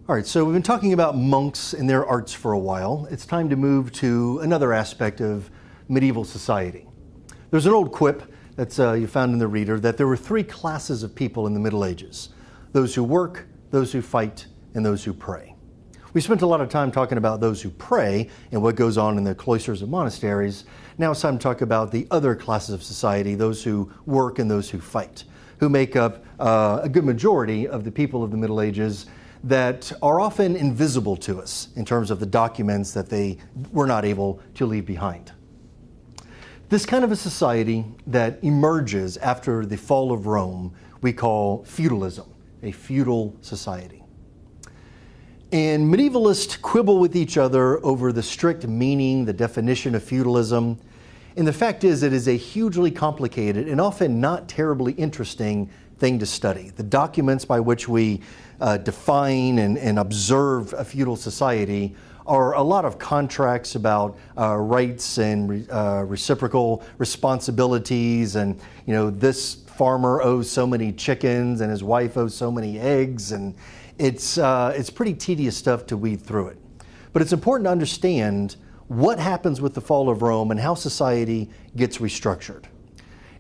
All right, so we've been talking about monks and their arts for a while. It's time to move to another aspect of medieval society. There's an old quip that's you found in the Reader that there were three classes of people in the Middle Ages: those who work, those who fight, and those who pray. We spent a lot of time talking about those who pray and what goes on in the cloisters of monasteries. Now it's time to talk about the other classes of society, those who work and those who fight, who make up a good majority of the people of the Middle Ages that are often invisible to us in terms of the documents that they were not able to leave behind. This kind of a society that emerges after the fall of Rome we call feudalism, a feudal society. And medievalists quibble with each other over the strict meaning, the definition of feudalism. And the fact is, it is a hugely complicated and often not terribly interesting thing to study. The documents by which we define and observe a feudal society are a lot of contracts about rights and reciprocal responsibilities, and this farmer owes so many chickens and his wife owes so many eggs, and it's pretty tedious stuff to weed through it. But it's important to understand what happens with the fall of Rome and how society gets restructured.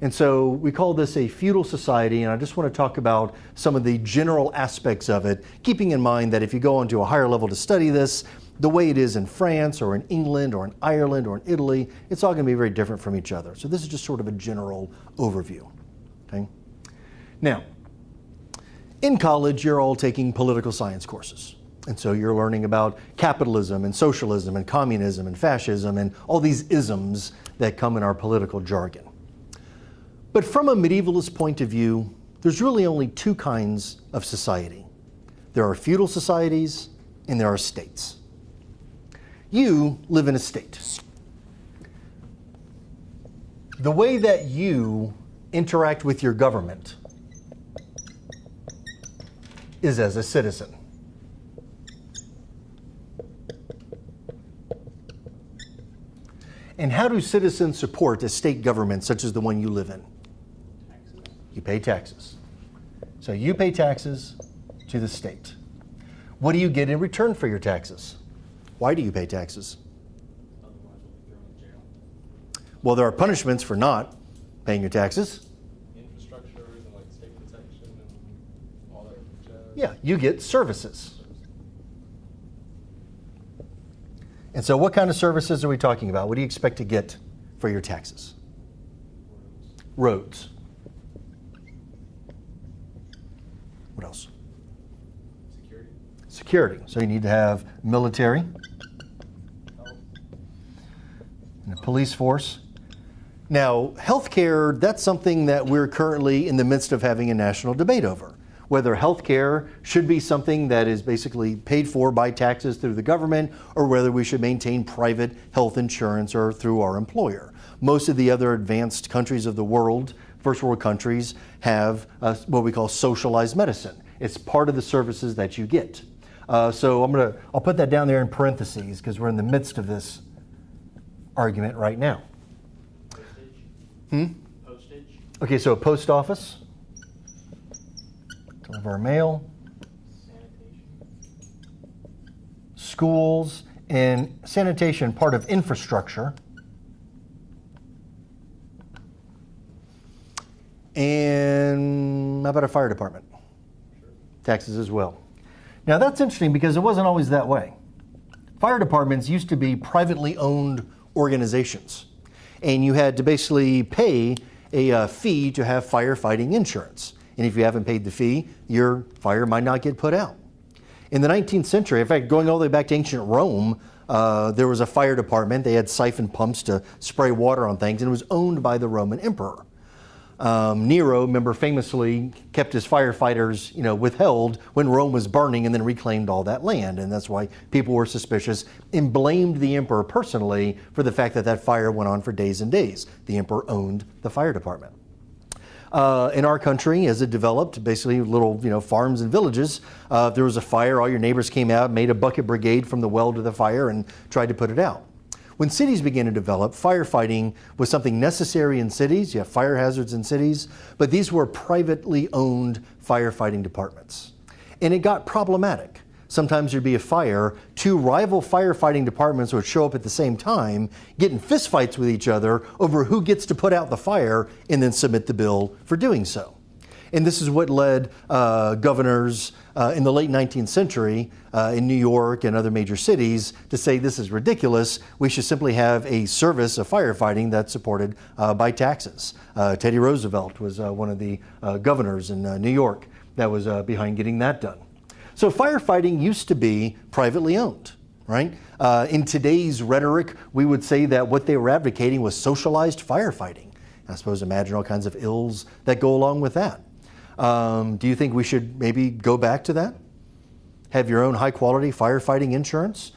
And so we call this a feudal society, and I just want to talk about some of the general aspects of it, keeping in mind that if you go on to a higher level to study this, the way it is in France or in England or in Ireland or in Italy, it's all going to be very different from each other. So this is just sort of a general overview. Okay? Now, in college, you're all taking political science courses. And so you're learning about capitalism and socialism and communism and fascism and all these isms that come in our political jargon. But from a medievalist point of view, there's really only two kinds of society. There are feudal societies and there are states. You live in a state. The way that you interact with your government is as a citizen. And how do citizens support a state government such as the one you live in? Taxes. You pay taxes. So you pay taxes to the state. What do you get in return for your taxes? Why do you pay taxes? Otherwise, we'll be thrown in jail. Well, there are punishments for not paying your taxes. Infrastructure and like state protection and all that jazz. Yeah, you get services. And so what kind of services are we talking about? What do you expect to get for your taxes? Roads. What else? Security. Security. So you need to have military Health. and a police force. Now, healthcare, that's something that we're currently in the midst of having a national debate over. Whether healthcare should be something that is basically paid for by taxes through the government, or whether we should maintain private health insurance or through our employer. Most of the other advanced countries of the world, first world countries, have what we call socialized medicine. It's part of the services that you get. So I'll put that down there in parentheses because we're in the midst of this argument right now. Postage. Postage. Okay, so a post office. Deliver our mail. Sanitation. Schools, and sanitation, part of infrastructure. And how about a fire department? Sure. Taxes as well. Now that's interesting because it wasn't always that way. Fire departments used to be privately owned organizations, and you had to basically pay a fee to have firefighting insurance. And if you haven't paid the fee, your fire might not get put out. In the 19th century, in fact, going all the way back to ancient Rome, there was a fire department. They had siphon pumps to spray water on things, and it was owned by the Roman emperor. Nero, remember, famously kept his firefighters, withheld when Rome was burning and then reclaimed all that land. And that's why people were suspicious and blamed the emperor personally for the fact that that fire went on for days and days. The emperor owned the fire department. In our country, as it developed, basically little farms and villages, if there was a fire, all your neighbors came out, made a bucket brigade from the well to the fire and tried to put it out. When cities began to develop, firefighting was something necessary in cities. You have fire hazards in cities, but these were privately owned firefighting departments. And it got problematic. sometimes there'd be a fire, two rival firefighting departments would show up at the same time, get in fistfights with each other over who gets to put out the fire and then submit the bill for doing so. And this is what led governors in the late 19th century in New York and other major cities to say this is ridiculous. We should simply have a service of firefighting that's supported by taxes. Teddy Roosevelt was one of the governors in New York that was behind getting that done. So firefighting used to be privately owned, right? In today's rhetoric, we would say that what they were advocating was socialized firefighting. I suppose imagine all kinds of ills that go along with that. Do you think we should maybe go back to that? Have your own high quality firefighting insurance?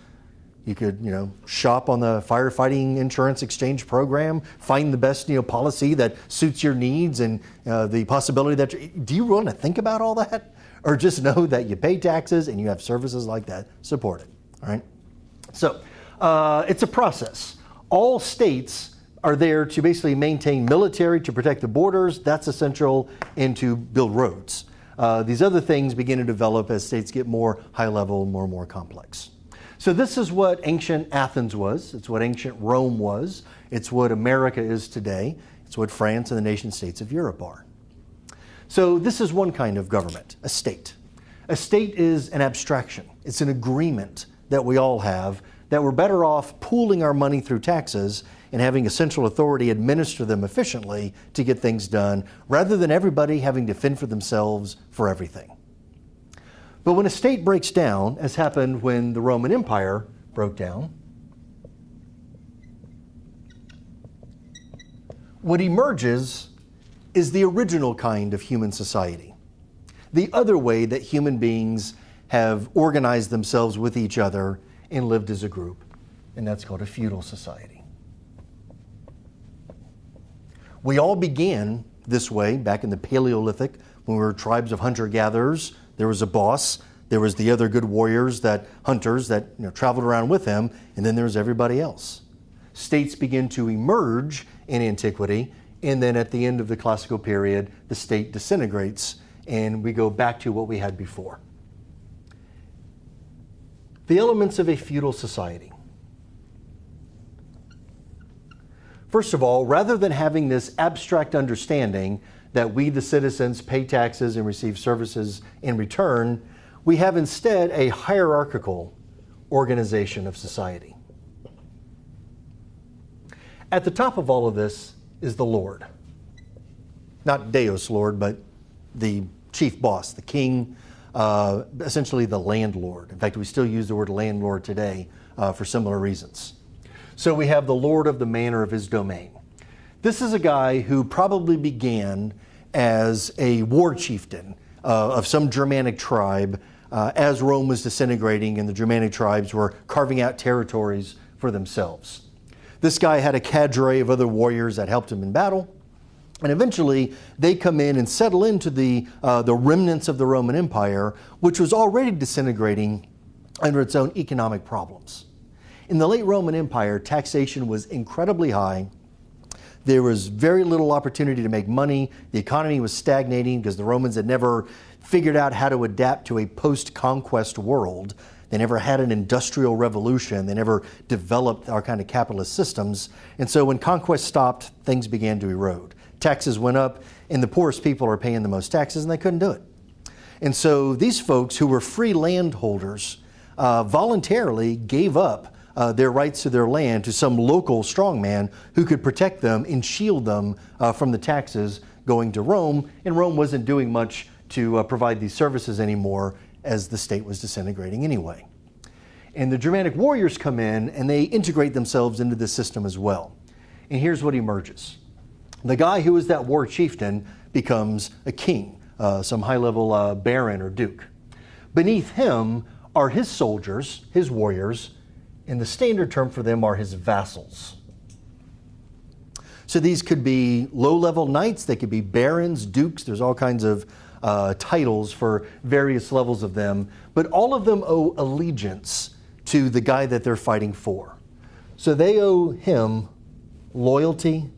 You could, shop on the firefighting insurance exchange program, find the best, policy that suits your needs and the possibility that, do you want to think about all that? Or just know that you pay taxes and you have services like that supported, all right? So it's a process. All states are there to basically maintain military, to protect the borders, that's essential, and to build roads. These other things begin to develop as states get more high level, more and more complex. So this is what ancient Athens was, it's what ancient Rome was, it's what America is today, it's what France and the nation states of Europe are. So this is one kind of government, a state. A state is an abstraction, it's an agreement that we all have that we're better off pooling our money through taxes and having a central authority administer them efficiently to get things done, rather than everybody having to fend for themselves for everything. But when a state breaks down, as happened when the Roman Empire broke down, what emerges is the original kind of human society. The other way that human beings have organized themselves with each other and lived as a group, and that's called a feudal society. We all began this way back in the Paleolithic when we were tribes of hunter-gatherers. There was a boss, there was the other good warriors, hunters that traveled around with him, and then there was everybody else. States begin to emerge in antiquity, and then at the end of the classical period, the state disintegrates and we go back to what we had before. The elements of a feudal society. First of all, rather than having this abstract understanding that we, the citizens, pay taxes and receive services in return, we have instead a hierarchical organization of society. At the top of all of this is the Lord. Not Deus Lord, but the chief boss, the king, essentially the landlord. In fact, we still use the word landlord today for similar reasons. So we have the lord of the manor of his domain. This is a guy who probably began as a war chieftain of some Germanic tribe as Rome was disintegrating and the Germanic tribes were carving out territories for themselves. This guy had a cadre of other warriors that helped him in battle. And eventually, they come in and settle into the remnants of the Roman Empire, which was already disintegrating under its own economic problems. In the late Roman Empire, taxation was incredibly high. There was very little opportunity to make money. The economy was stagnating because the Romans had never figured out how to adapt to a post-conquest world. They never had an industrial revolution. They never developed our kind of capitalist systems. And so when conquest stopped, things began to erode. Taxes went up, and the poorest people are paying the most taxes, and they couldn't do it. And so these folks who were free landholders voluntarily gave up their rights to their land to some local strongman who could protect them and shield them from the taxes going to Rome. And Rome wasn't doing much to provide these services anymore as the state was disintegrating anyway. And the Germanic warriors come in and they integrate themselves into this system as well. And here's what emerges. The guy who is that war chieftain becomes a king, some high-level baron or duke. Beneath him are his soldiers, his warriors, and the standard term for them are his vassals. So these could be low-level knights, they could be barons, dukes, there's all kinds of titles for various levels of them, but all of them owe allegiance to the guy that they're fighting for. So they owe him loyalty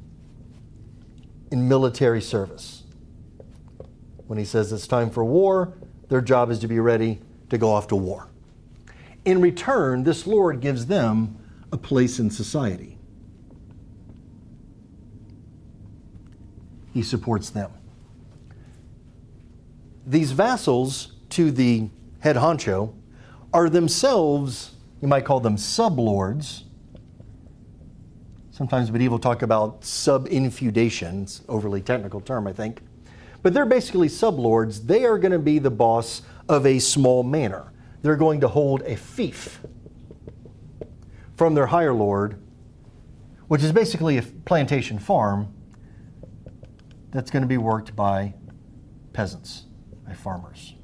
in military service. When he says it's time for war, their job is to be ready to go off to war. In return, this lord gives them a place in society. He supports them. These vassals to the head honcho are themselves, you might call them sublords. Sometimes medieval talk about sub-infeudation. It's an overly technical term, I think. But they're basically sublords. They are going to be the boss of a small manor. They're going to hold a fief from their higher lord, which is basically a plantation farm that's going to be worked by peasants, by farmers.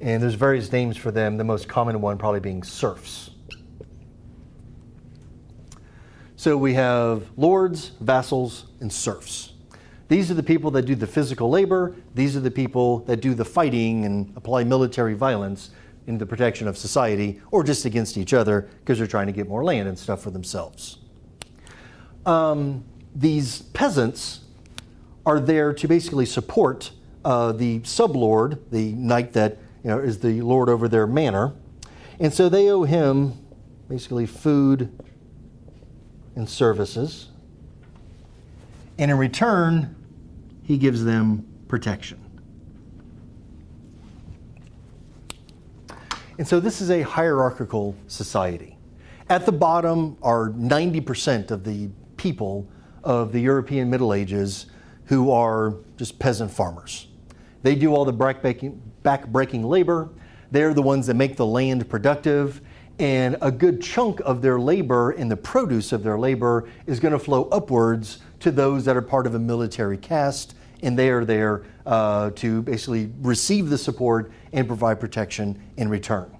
And there's various names for them, the most common one probably being serfs. So we have lords, vassals, and serfs. These are the people that do the physical labor. These are the people that do the fighting and apply military violence in the protection of society, or just against each other because they're trying to get more land and stuff for themselves. These peasants are there to basically support the sublord, the knight that is the lord over their manor. And so they owe him basically food and services. And in return, he gives them protection. And so this is a hierarchical society. At the bottom are 90% of the people of the European Middle Ages who are just peasant farmers. They do all the back-breaking labor. They're the ones that make the land productive. And a good chunk of their labor and the produce of their labor is going to flow upwards to those that are part of a military caste. And they are there to basically receive the support and provide protection in return.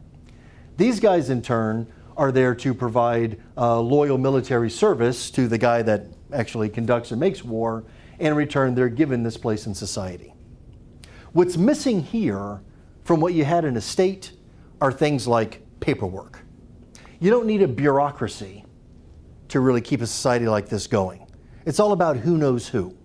These guys, in turn, are there to provide loyal military service to the guy that actually conducts and makes war. And in return, they're given this place in society. What's missing here from what you had in a state are things like paperwork. You don't need a bureaucracy to really keep a society like this going. It's all about who knows who.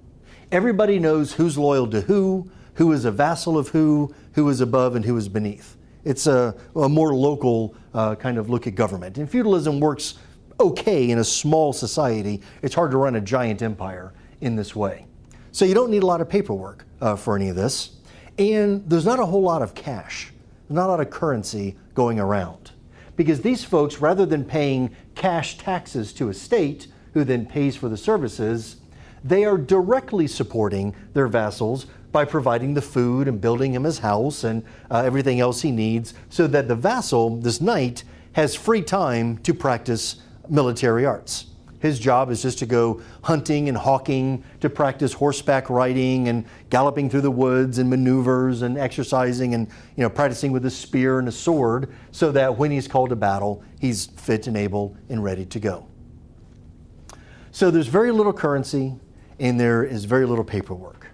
Everybody knows who's loyal to who is a vassal of who is above and who is beneath. It's a more local kind of look at government. And feudalism works okay in a small society. It's hard to run a giant empire in this way. So you don't need a lot of paperwork for any of this. And there's not a whole lot of cash, not a lot of currency going around. Because these folks, rather than paying cash taxes to a state who then pays for the services, they are directly supporting their vassals by providing the food and building him his house and everything else he needs, so that the vassal, this knight, has free time to practice military arts. His job is just to go hunting and hawking, to practice horseback riding and galloping through the woods and maneuvers and exercising and practicing with a spear and a sword, so that when he's called to battle, he's fit and able and ready to go. So there's very little currency and there is very little paperwork.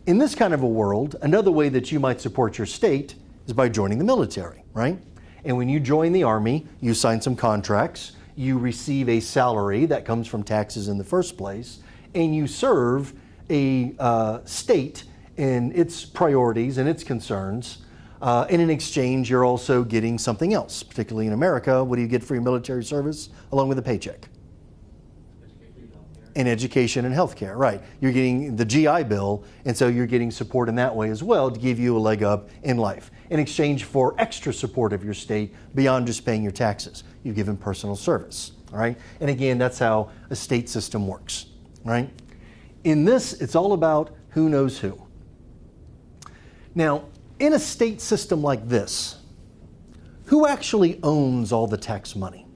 In this kind of a world, another way that you might support your state is by joining the military, right? And when you join the army, you sign some contracts. You receive a salary that comes from taxes in the first place, and you serve a state in its priorities and its concerns. And in exchange, you're also getting something else. Particularly in America, what do you get for your military service along with a paycheck? And education and healthcare, right. You're getting the GI Bill, and so you're getting support in that way as well to give you a leg up in life. In exchange for extra support of your state beyond just paying your taxes, you're given personal service, all right? And again, that's how a state system works, right? In this, it's all about who knows who. Now, in a state system like this, who actually owns all the tax money?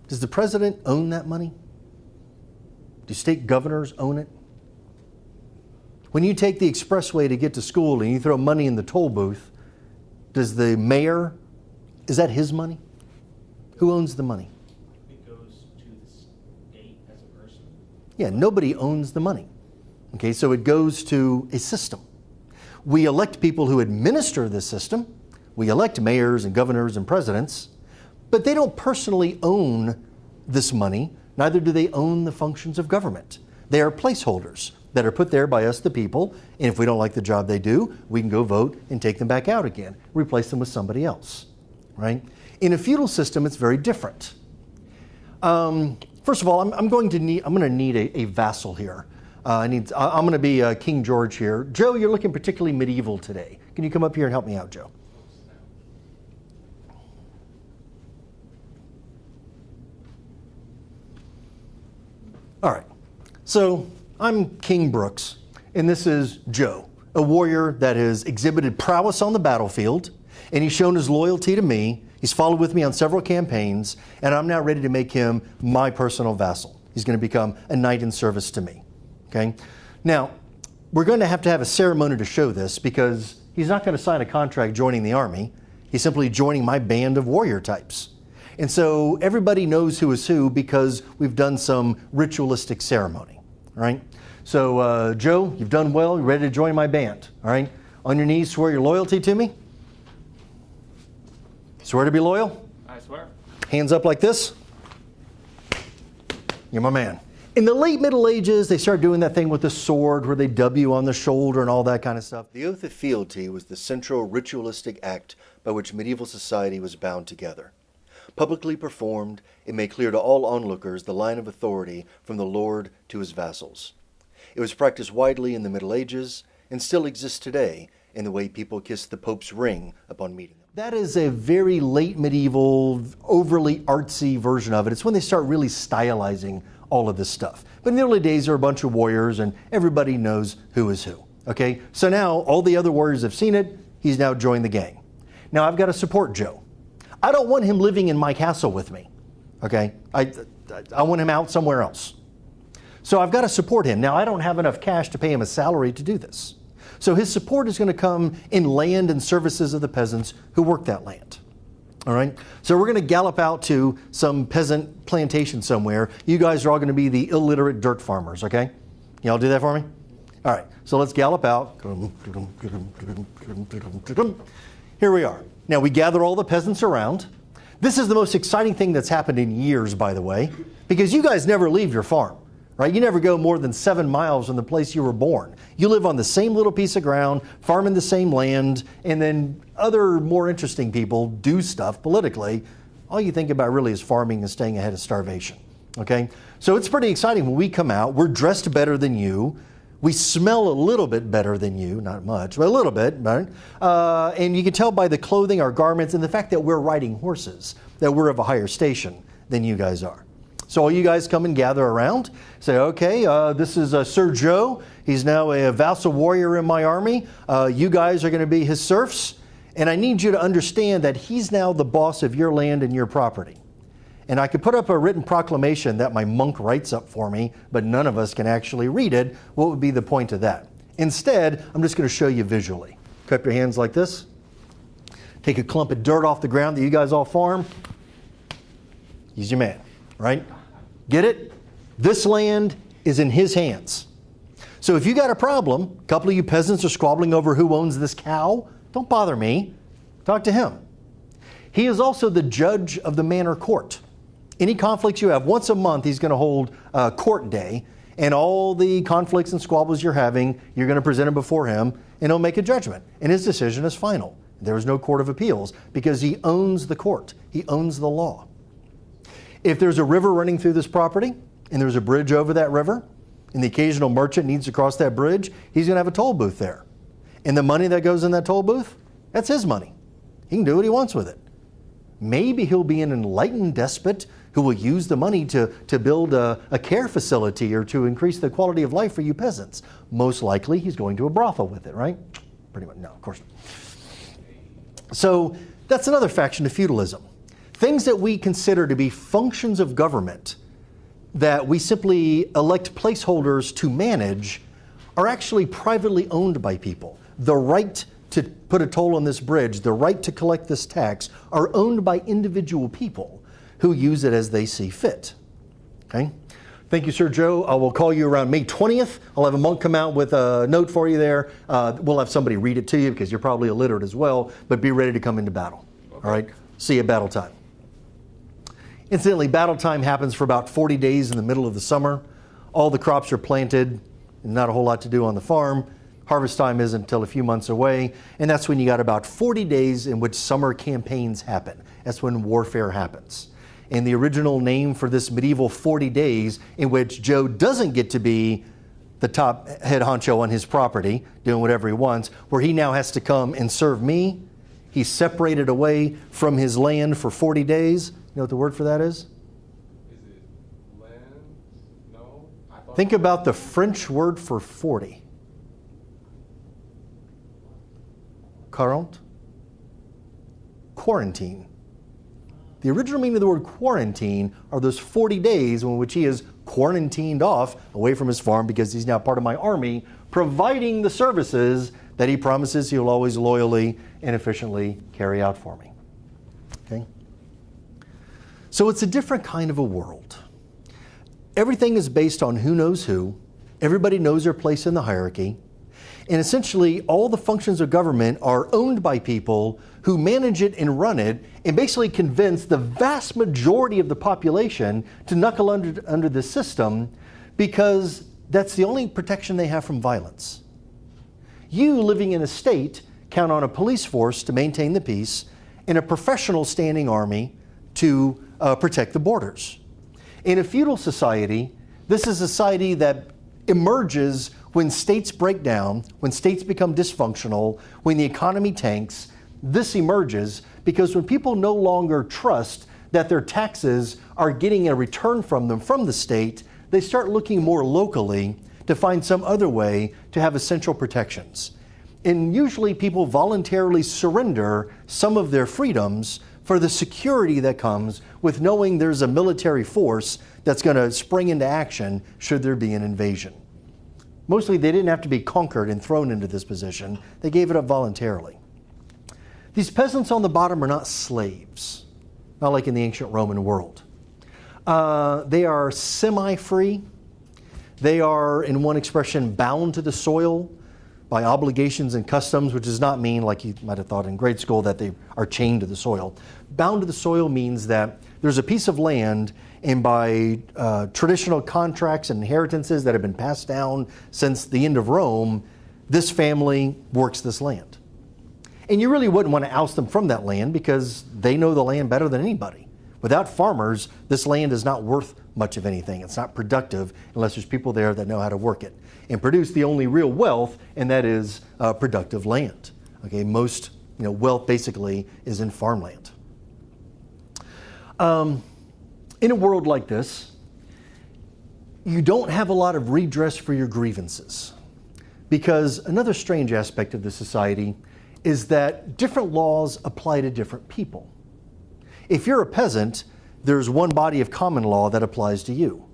Does the president own that money? Do state governors own it? When you take the expressway to get to school and you throw money in the toll booth, does the mayor, is that his money? Who owns the money? It goes to the state as a person. Yeah, nobody owns the money. Okay, so it goes to a system. We elect people who administer this system. We elect mayors and governors and presidents, but they don't personally own this money. Neither do they own the functions of government. They are placeholders. that are put there by us, the people, and if we don't like the job they do, we can go vote and take them back out again, replace them with somebody else, right? In a feudal system, it's very different. First of all, I'm going to need a vassal here. I'm going to be King George here. Joe, you're looking particularly medieval today. Can you come up here and help me out, Joe? All right, so I'm King Brooks, and this is Joe, a warrior that has exhibited prowess on the battlefield, and he's shown his loyalty to me. He's followed with me on several campaigns, and I'm now ready to make him my personal vassal. He's going to become a knight in service to me, okay? Now, we're going to have a ceremony to show this because he's not going to sign a contract joining the army. He's simply joining my band of warrior types. And so everybody knows who is who because we've done some ritualistic ceremony, all right? So, Joe, you've done well. You're ready to join my band, all right? On your knees, swear your loyalty to me. Swear to be loyal. I swear. Hands up like this. You're my man. In the late Middle Ages, they started doing that thing with the sword where they W on the shoulder and all that kind of stuff. The oath of fealty was the central ritualistic act by which medieval society was bound together. Publicly performed, it made clear to all onlookers the line of authority from the lord to his vassals. It was practiced widely in the Middle Ages and still exists today in the way people kiss the Pope's ring upon meeting them. That is a very late medieval, overly artsy version of it. It's when they start really stylizing all of this stuff. But in the early days, there are a bunch of warriors and everybody knows who is who. Okay, so now all the other warriors have seen it. He's now joined the gang. Now I've got to support Joe. I don't want him living in my castle with me, okay? I want him out somewhere else. So I've got to support him. Now, I don't have enough cash to pay him a salary to do this. So his support is going to come in land and services of the peasants who work that land, all right? So we're going to gallop out to some peasant plantation somewhere. You guys are all going to be the illiterate dirt farmers, okay? Y'all do that for me? All right, so let's gallop out. Here we are. Now we gather all the peasants around. This is the most exciting thing that's happened in years, by the way, because you guys never leave your farm, right? You never go more than 7 miles from the place you were born. You live on the same little piece of ground, farming the same land, and then other more interesting people do stuff politically. All you think about really is farming and staying ahead of starvation, okay? So it's pretty exciting when we come out. We're dressed better than you. We smell a little bit better than you, not much, but a little bit, right? And you can tell by the clothing, our garments, and the fact that we're riding horses, that we're of a higher station than you guys are. So all you guys come and gather around, say, okay, this is Sir Joe. He's now a vassal warrior in my army. You guys are going to be his serfs, and I need you to understand that he's now the boss of your land and your property. And I could put up a written proclamation that my monk writes up for me, but none of us can actually read it. What would be the point of that? Instead, I'm just going to show you visually. Cup your hands like this. Take a clump of dirt off the ground that you guys all farm. He's your man, right? Get it? This land is in his hands. So if you got a problem, a couple of you peasants are squabbling over who owns this cow, don't bother me. Talk to him. He is also the judge of the manor court. Any conflicts you have, once a month, he's going to hold court day, and all the conflicts and squabbles you're having, you're going to present them before him, and he'll make a judgment. And his decision is final. There is no court of appeals because he owns the court. He owns the law. If there's a river running through this property, and there's a bridge over that river, and the occasional merchant needs to cross that bridge, he's going to have a toll booth there. And the money that goes in that toll booth, that's his money. He can do what he wants with it. Maybe he'll be an enlightened despot who will use the money to build a care facility or to increase the quality of life for you peasants. Most likely, he's going to a brothel with it, right? Pretty much, no, of course not. So that's another faction of feudalism. Things that we consider to be functions of government that we simply elect placeholders to manage are actually privately owned by people. The right to put a toll on this bridge, the right to collect this tax, are owned by individual people who use it as they see fit. Okay? Thank you, Sir Joe. I will call you around May 20th. I'll have a monk come out with a note for you there. We'll have somebody read it to you because you're probably illiterate as well, but be ready to come into battle. Okay. All right? See you at battle time. Incidentally, battle time happens for about 40 days in the middle of the summer. All the crops are planted. not a whole lot to do on the farm. Harvest time isn't until a few months away, and that's when you got about 40 days in which summer campaigns happen. That's when warfare happens. And the original name for this medieval 40 days in which Joe doesn't get to be the top head honcho on his property, doing whatever he wants, where he now has to come and serve me. He's separated away from his land for 40 days. You know what the word for that is? Is it land? No? Think about the French word for 40. 40. Quarantine. The original meaning of the word quarantine are those 40 days in which he is quarantined off away from his farm because he's now part of my army, providing the services that he promises he'll always loyally and efficiently carry out for me. Okay? So it's a different kind of a world. Everything is based on who knows who. Everybody knows their place in the hierarchy. And essentially, all the functions of government are owned by people who manage it and run it and basically convince the vast majority of the population to knuckle under the system because that's the only protection they have from violence. You, living in a state, count on a police force to maintain the peace and a professional standing army to protect the borders. In a feudal society, this is a society that emerges when states break down, when states become dysfunctional, when the economy tanks. This emerges because when people no longer trust that their taxes are getting a return from them from the state, they start looking more locally to find some other way to have essential protections. And usually people voluntarily surrender some of their freedoms for the security that comes with knowing there's a military force that's going to spring into action should there be an invasion. Mostly they didn't have to be conquered and thrown into this position. They gave it up voluntarily. These peasants on the bottom are not slaves, not like in the ancient Roman world. They are semi-free. They are, in one expression, bound to the soil by obligations and customs, which does not mean, like you might have thought in grade school, that they are chained to the soil. Bound to the soil means that there's a piece of land, and by traditional contracts and inheritances that have been passed down since the end of Rome, this family works this land. And you really wouldn't want to oust them from that land because they know the land better than anybody. Without farmers, this land is not worth much of anything. It's not productive unless there's people there that know how to work it and produce the only real wealth, and that is productive land. Okay, most wealth basically is in farmland. In a world like this, you don't have a lot of redress for your grievances, because another strange aspect of the society is that different laws apply to different people. If you're a peasant, there's one body of common law that applies to you.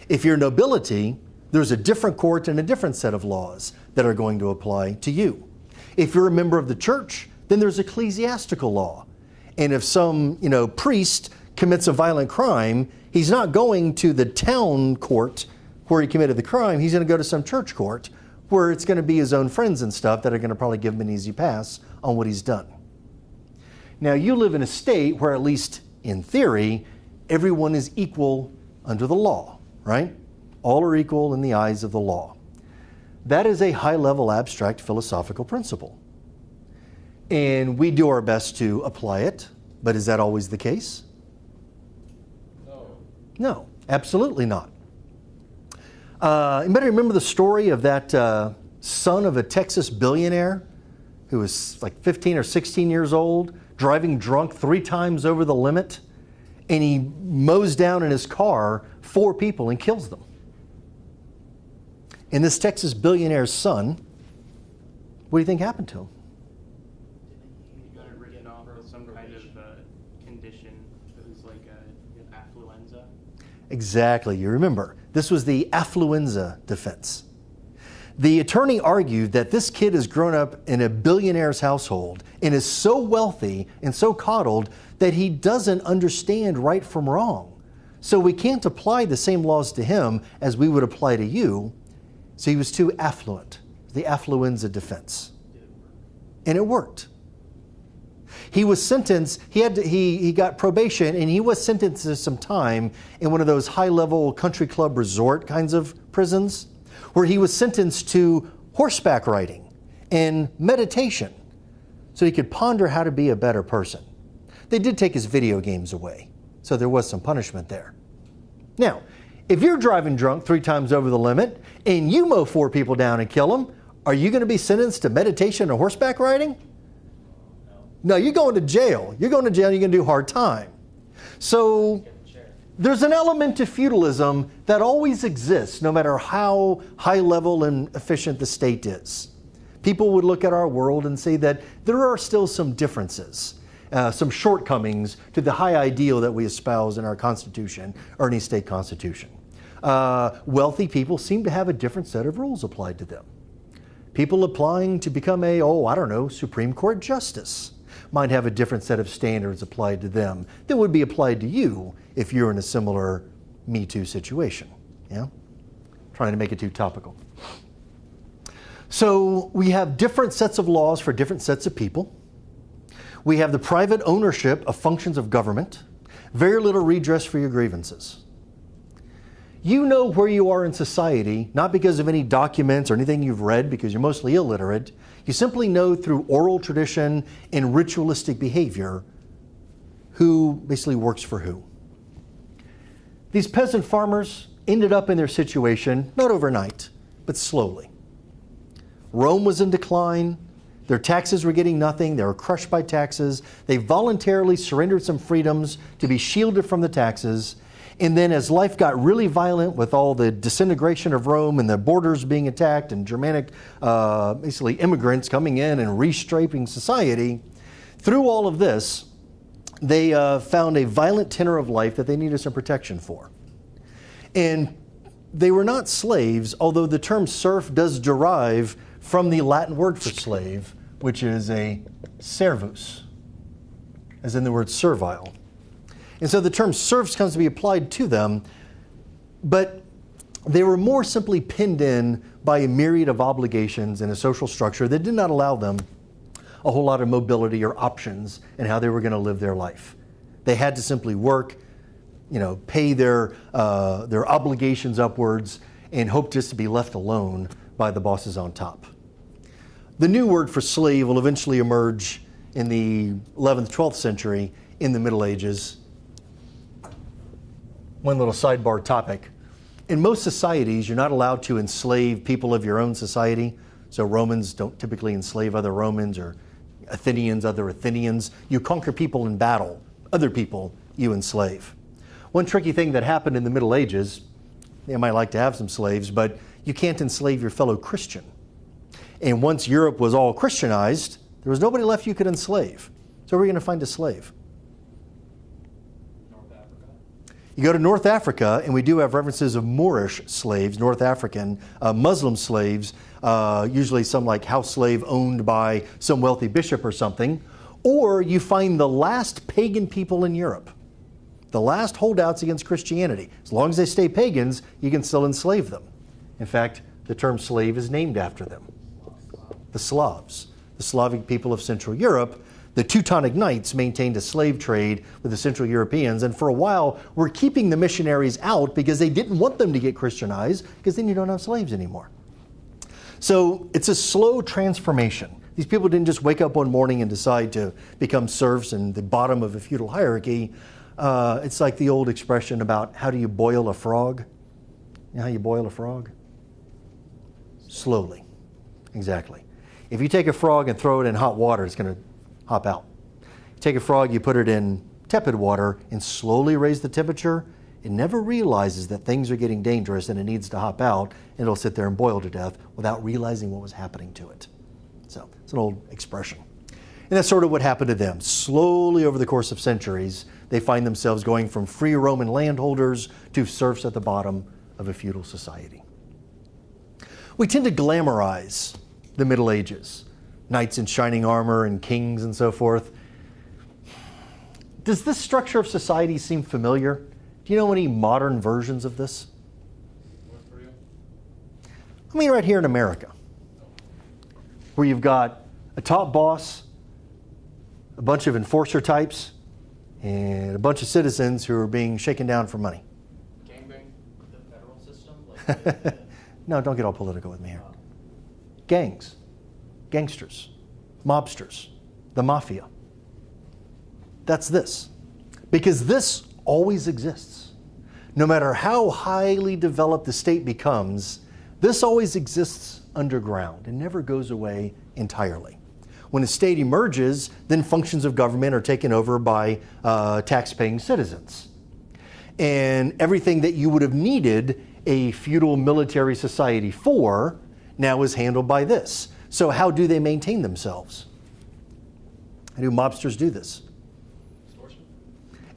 If you're nobility, there's a different court and a different set of laws that are going to apply to you. If you're a member of the church, then there's ecclesiastical law. And if some, priest commits a violent crime, he's not going to the town court where he committed the crime. He's going to go to some church court where it's going to be his own friends and stuff that are going to probably give him an easy pass on what he's done. Now, you live in a state where, at least in theory, everyone is equal under the law, right? All are equal in the eyes of the law. That is a high-level abstract philosophical principle. And we do our best to apply it, but is that always the case? No. No, absolutely not. You better remember the story of that son of a Texas billionaire who was like 15 or 16 years old, driving drunk 3 times over the limit, and he mows down in his car 4 people and kills them. And this Texas billionaire's son, what do you think happened to him? He got written off with some kind of condition. It was like affluenza. Exactly, you remember. This was the affluenza defense. The attorney argued that this kid has grown up in a billionaire's household and is so wealthy and so coddled that he doesn't understand right from wrong. So we can't apply the same laws to him as we would apply to you. So he was too affluent, the affluenza defense. And it worked. He was sentenced, he got probation, and he was sentenced to some time in one of those high-level country club resort kinds of prisons. where he was sentenced to horseback riding and meditation so he could ponder how to be a better person. They did take his video games away, so there was some punishment there. Now, if you're driving drunk 3 times over the limit and you mow 4 people down and kill them, are you going to be sentenced to meditation or horseback riding? No, you're going to jail. You're going to jail and you're going to do hard time. So there's an element to feudalism that always exists, no matter how high level and efficient the state is. People would look at our world and say that there are still some differences, some shortcomings to the high ideal that we espouse in our Constitution or any state constitution. Wealthy people seem to have a different set of rules applied to them. People applying to become a, Supreme Court justice might have a different set of standards applied to them that would be applied to you if you're in a similar Me Too situation. Yeah? Trying to make it too topical. So we have different sets of laws for different sets of people. We have the private ownership of functions of government, very little redress for your grievances. You know where you are in society, not because of any documents or anything you've read, because you're mostly illiterate. You simply know through oral tradition and ritualistic behavior who basically works for who. These peasant farmers ended up in their situation, not overnight, but slowly. Rome was in decline. Their taxes were getting nothing. They were crushed by taxes. They voluntarily surrendered some freedoms to be shielded from the taxes. And then as life got really violent with all the disintegration of Rome and the borders being attacked and Germanic, basically immigrants coming in and restraping society, through all of this, they found a violent tenor of life that they needed some protection for. And they were not slaves, although the term serf does derive from the Latin word for slave, which is a servus, as in the word servile. And so the term serfs comes to be applied to them, but they were more simply pinned in by a myriad of obligations and a social structure that did not allow them a whole lot of mobility or options in how they were going to live their life. They had to simply work, pay their obligations upwards and hope just to be left alone by the bosses on top. The new word for slave will eventually emerge in the 11th, 12th century in the Middle Ages. One little sidebar topic. In most societies, you're not allowed to enslave people of your own society. So Romans don't typically enslave other Romans, or Athenians, other Athenians. You conquer people in battle. Other people you enslave. One tricky thing that happened in the Middle Ages, they might like to have some slaves, but you can't enslave your fellow Christian. And once Europe was all Christianized, there was nobody left you could enslave. So where are you going to find a slave? You go to North Africa, and we do have references of Moorish slaves, North African, Muslim slaves, usually some like house slave owned by some wealthy bishop or something. Or you find the last pagan people in Europe, the last holdouts against Christianity. As long as they stay pagans, you can still enslave them. In fact, the term slave is named after them. The Slavs, the Slavic people of Central Europe. The Teutonic Knights maintained a slave trade with the Central Europeans, and for a while were keeping the missionaries out because they didn't want them to get Christianized, because then you don't have slaves anymore. So it's a slow transformation. These people didn't just wake up one morning and decide to become serfs in the bottom of a feudal hierarchy. It's like the old expression about how do you boil a frog? You know how you boil a frog? Slowly. Exactly. If you take a frog and throw it in hot water, it's going to hop out. You take a frog, you put it in tepid water and slowly raise the temperature. It never realizes that things are getting dangerous and it needs to hop out, and it'll sit there and boil to death without realizing what was happening to it. So it's an old expression. And that's sort of what happened to them. Slowly over the course of centuries, they find themselves going from free Roman landholders to serfs at the bottom of a feudal society. We tend to glamorize the Middle Ages. Knights in shining armor and kings and so forth. Does this structure of society seem familiar? Do you know any modern versions of this? I mean, right here in America, where you've got a top boss, a bunch of enforcer types, and a bunch of citizens who are being shaken down for money. Gangbang, the federal system? Like No, don't get all political with me here. Gangs, gangsters, mobsters, the mafia. That's this. Because this always exists. No matter how highly developed the state becomes, this always exists underground and never goes away entirely. When a state emerges, then functions of government are taken over by tax-paying citizens. And everything that you would have needed a feudal military society for now is handled by this. So how do they maintain themselves? How do mobsters do this? Extortion.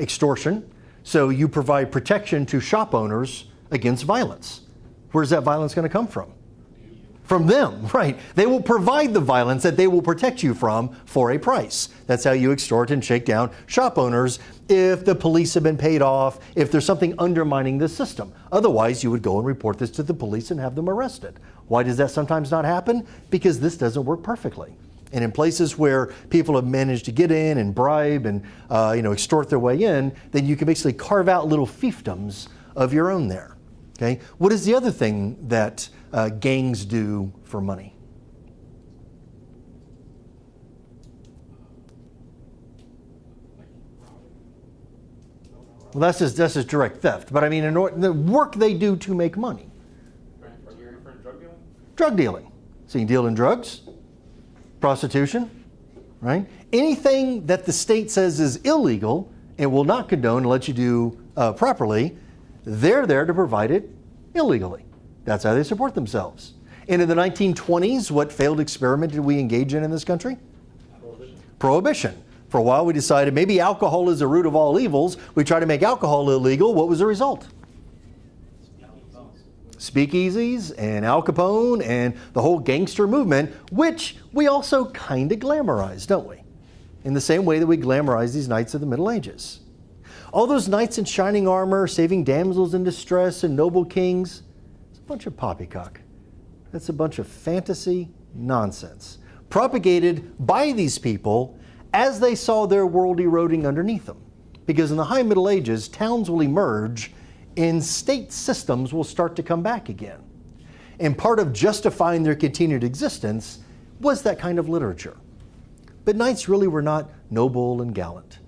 Extortion. So you provide protection to shop owners against violence. Where's that violence going to come from? From them, right? They will provide the violence that they will protect you from for a price. That's how you extort and shake down shop owners if the police have been paid off, if there's something undermining the system. Otherwise, you would go and report this to the police and have them arrested. Why does that sometimes not happen? Because this doesn't work perfectly. And in places where people have managed to get in and bribe and extort their way in, then you can basically carve out little fiefdoms of your own there. Okay? What is the other thing that gangs do for money? Well, that's just direct theft. But I mean, the work they do to make money. For drug dealing? Drug dealing. So you deal in drugs, prostitution, right? Anything that the state says is illegal and will not condone and let you do properly, they're there to provide it illegally. That's how they support themselves. And in the 1920s, what failed experiment did we engage in this country? Prohibition. Prohibition. For a while we decided maybe alcohol is the root of all evils. We tried to make alcohol illegal. What was the result? Speakeasies and Al Capone and the whole gangster movement, which we also kind of glamorize, don't we? In the same way that we glamorize these knights of the Middle Ages. All those knights in shining armor, saving damsels in distress and noble kings, it's a bunch of poppycock. That's a bunch of fantasy nonsense, propagated by these people as they saw their world eroding underneath them. Because in the High Middle Ages, towns will emerge and state systems will start to come back again. And part of justifying their continued existence was that kind of literature. But knights really were not noble and gallant.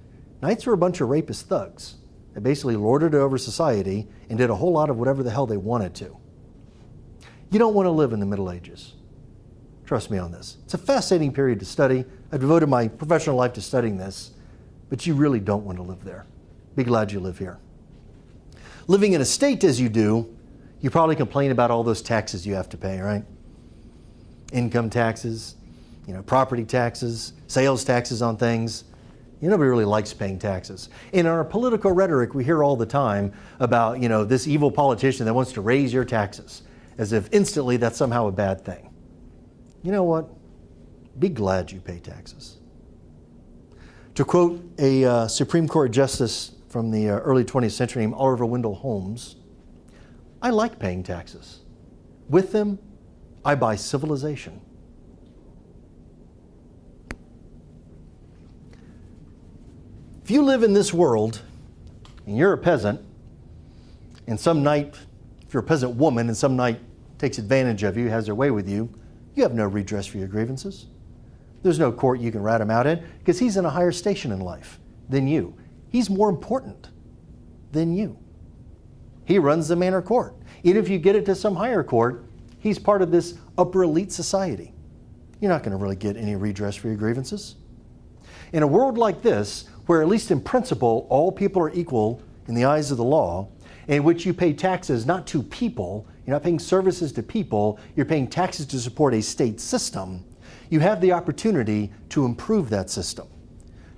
Knights were a bunch of rapist thugs that basically lorded over society and did a whole lot of whatever the hell they wanted to. You don't want to live in the Middle Ages. Trust me on this. It's a fascinating period to study. I've devoted my professional life to studying this, but you really don't want to live there. Be glad you live here. Living in a state as you do, you probably complain about all those taxes you have to pay, right? Income taxes, property taxes, sales taxes on things. Nobody really likes paying taxes. In our political rhetoric, we hear all the time about, this evil politician that wants to raise your taxes, as if instantly that's somehow a bad thing. You know what? Be glad you pay taxes. To quote a Supreme Court justice from the early 20th century named Oliver Wendell Holmes, I like paying taxes. With them, I buy civilization. If you live in this world and you're a peasant, and some knight, if you're a peasant woman and some knight takes advantage of you, has their way with you, you have no redress for your grievances. There's no court you can rat him out in because he's in a higher station in life than you. He's more important than you. He runs the manor court. Even if you get it to some higher court, he's part of this upper elite society. You're not going to really get any redress for your grievances. In a world like this, where at least in principle, all people are equal in the eyes of the law, in which you pay taxes not to people, you're not paying services to people, you're paying taxes to support a state system, you have the opportunity to improve that system,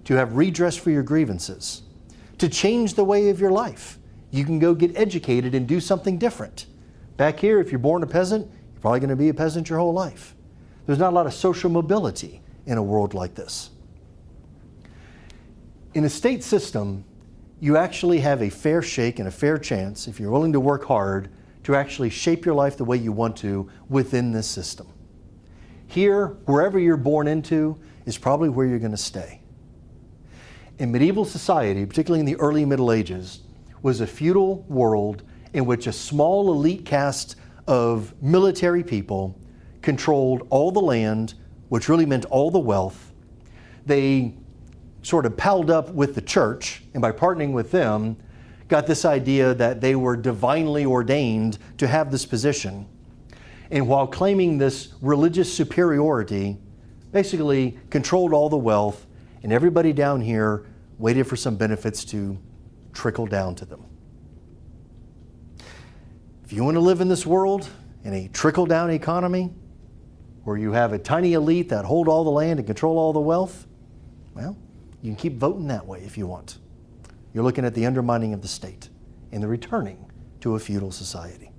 to have redress for your grievances, to change the way of your life. You can go get educated and do something different. Back here, if you're born a peasant, you're probably going to be a peasant your whole life. There's not a lot of social mobility in a world like this. In a state system, you actually have a fair shake and a fair chance, if you're willing to work hard, to actually shape your life the way you want to within this system. Here, wherever you're born into, is probably where you're going to stay. In medieval society, particularly in the early Middle Ages, was a feudal world in which a small elite caste of military people controlled all the land, which really meant all the wealth. They sort of palled up with the church, and by partnering with them, got this idea that they were divinely ordained to have this position. And while claiming this religious superiority, basically controlled all the wealth, and everybody down here waited for some benefits to trickle down to them. If you want to live in this world in a trickle-down economy, where you have a tiny elite that hold all the land and control all the wealth, well, you can keep voting that way if you want. You're looking at the undermining of the state and the returning to a feudal society.